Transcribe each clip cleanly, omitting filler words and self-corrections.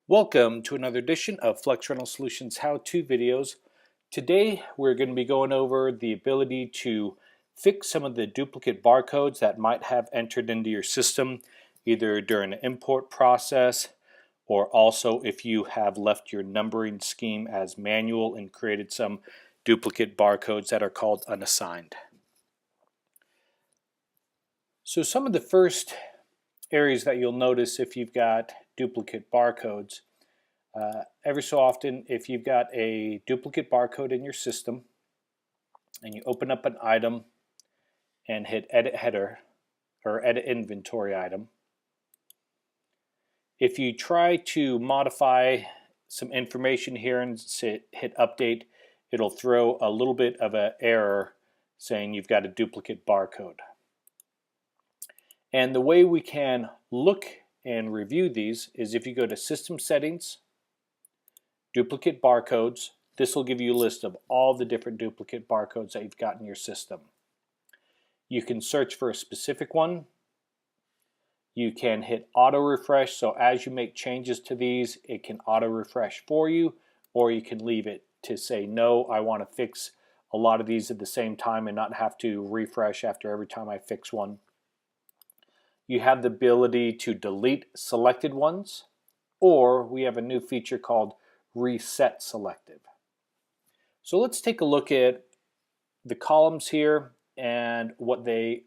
Welcome to another edition of Flex Rental Solutions how-to videos. Today we're going to be going over the ability to fix some of the duplicate barcodes that might have entered into your system either during the import process or also if you have left your numbering scheme as manual and created some duplicate barcodes that are called unassigned. So some of the first areas that you'll notice if you've got duplicate barcodes, every so often if you've got a duplicate barcode in your system and you open up an item and hit edit header or edit inventory item, if you try to modify some information here and hit update, it'll throw a little bit of an error saying you've got a duplicate barcode. And the way we can look and review these is if you go to System Settings, Duplicate Barcodes. This will give you a list of all the different duplicate barcodes that you've got in your system. You can search for a specific one. You can hit auto refresh, so as you make changes to these, it can auto refresh for you, or you can leave it to say, no, I want to fix a lot of these at the same time and not have to refresh after every time I fix one. You have the ability to delete selected ones, or we have a new feature called Reset Selective. So let's take a look at the columns here and what they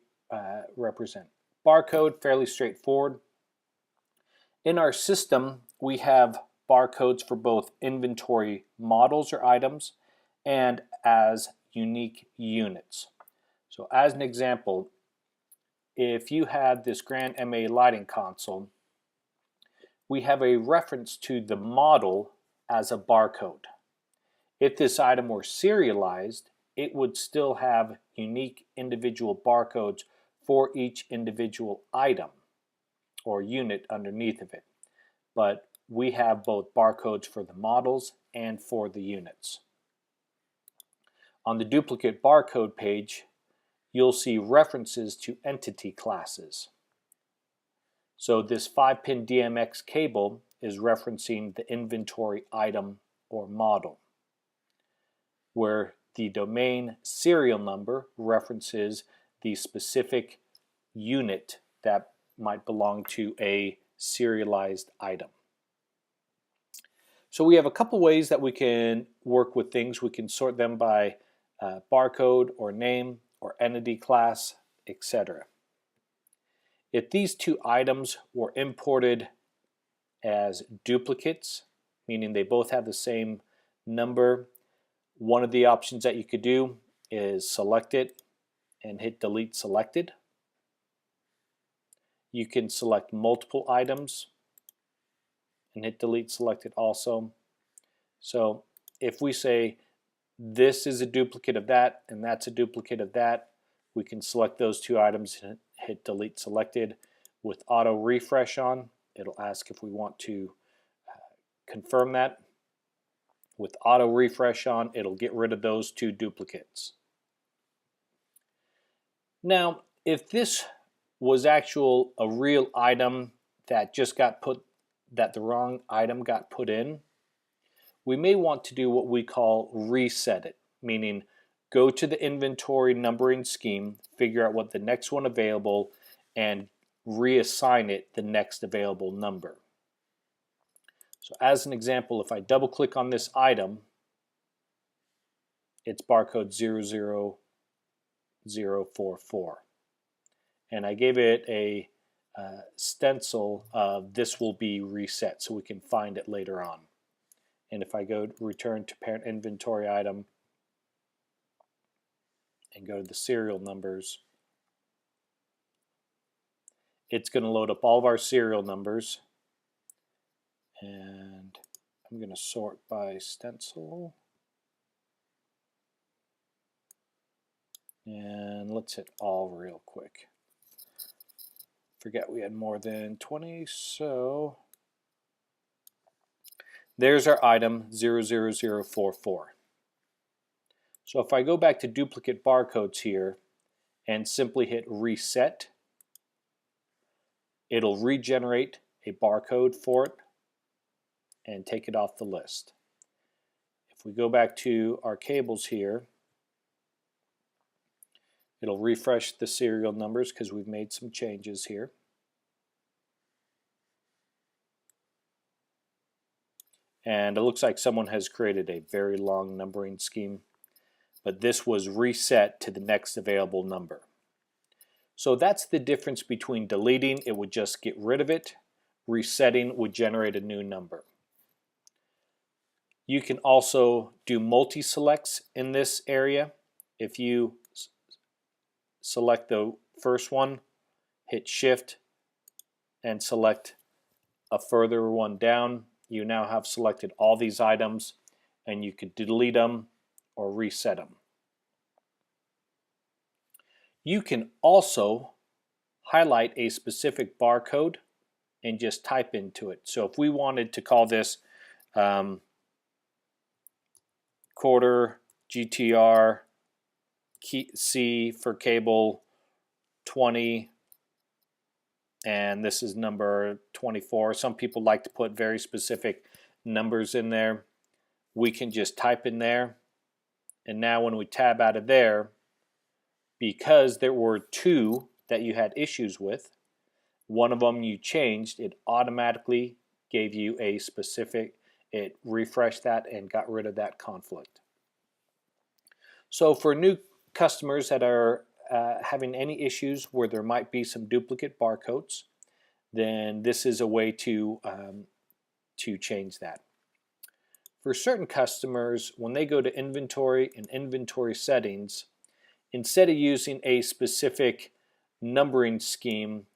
represent. Barcode, fairly straightforward. In our system, we have barcodes for both inventory models or items and as unique units. So as an example, if you had this Grand MA lighting console, we have a reference to the model as a barcode. If this item were serialized, it would still have unique individual barcodes for each individual item or unit underneath of it. But we have both barcodes for the models and for the units. On the duplicate barcode page, you'll see references to entity classes. So this 5-pin DMX cable is referencing the inventory item or model, where the domain serial number references the specific unit that might belong to a serialized item. So we have a couple ways that we can work with things. We can sort them by barcode or name or entity class, etc. If these two items were imported as duplicates, meaning they both have the same number, one of the options that you could do is select it and hit delete selected. You can select multiple items and hit delete selected also. So if we say this is a duplicate of that and that's a duplicate of that, we can select those two items and hit delete selected. With auto refresh on, it'll ask if we want to confirm that. With auto refresh on, it'll get rid of those two duplicates. Now, if this was a real item that just got put, that the wrong item got put in, we may want to do what we call reset it, meaning go to the inventory numbering scheme, figure out what the next one available, and reassign it the next available number. So as an example, if I double click on this item, it's barcode 00044. And I gave it a stencil of this will be reset so we can find it later on. And if I go return to parent inventory item and go to the serial numbers, it's going to load up all of our serial numbers. And I'm going to sort by stencil. And let's hit all real quick. Forget we had more than 20, so there's our item 00044. So if I go back to duplicate barcodes here and simply hit reset, it'll regenerate a barcode for it. and take it off the list. If we go back to our cables here, it'll refresh the serial numbers because we've made some changes here. And it looks like someone has created a very long numbering scheme, but this was reset to the next available number. So that's the difference between deleting, it would just get rid of it. Resetting would generate a new number. You can also do multi-selects in this area. If you select the first one, hit Shift, and select a further one down, you now have selected all these items, and you could delete them or reset them. You can also highlight a specific barcode and just type into it. So if we wanted to call this quarter GTR C for cable 20, and this is number 24. Some people like to put very specific numbers in there. We can just type in there, and now when we tab out of there, because there were two that you had issues with, one of them you changed, it automatically gave you a specific, it refreshed that and got rid of that conflict. So for new customers that are having any issues where there might be some duplicate barcodes, then this is a way to change that. For certain customers, when they go to inventory and inventory settings, instead of using a specific numbering scheme,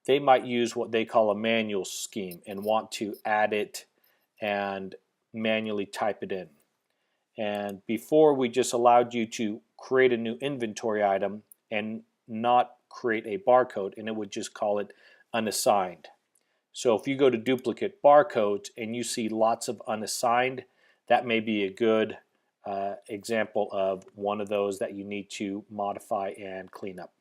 they might use what they call a manual scheme and want to add it and manually type it in. And before, we just allowed you to create a new inventory item and not create a barcode, and it would just call it unassigned. So if you go to duplicate barcodes and you see lots of unassigned, that may be a good example of one of those that you need to modify and clean up.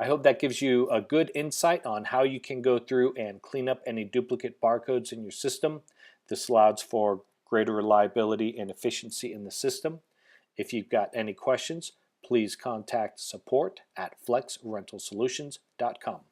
I hope that gives you a good insight on how you can go through and clean up any duplicate barcodes in your system. This allows for greater reliability and efficiency in the system. If you've got any questions, please contact support@flexrentalsolutions.com.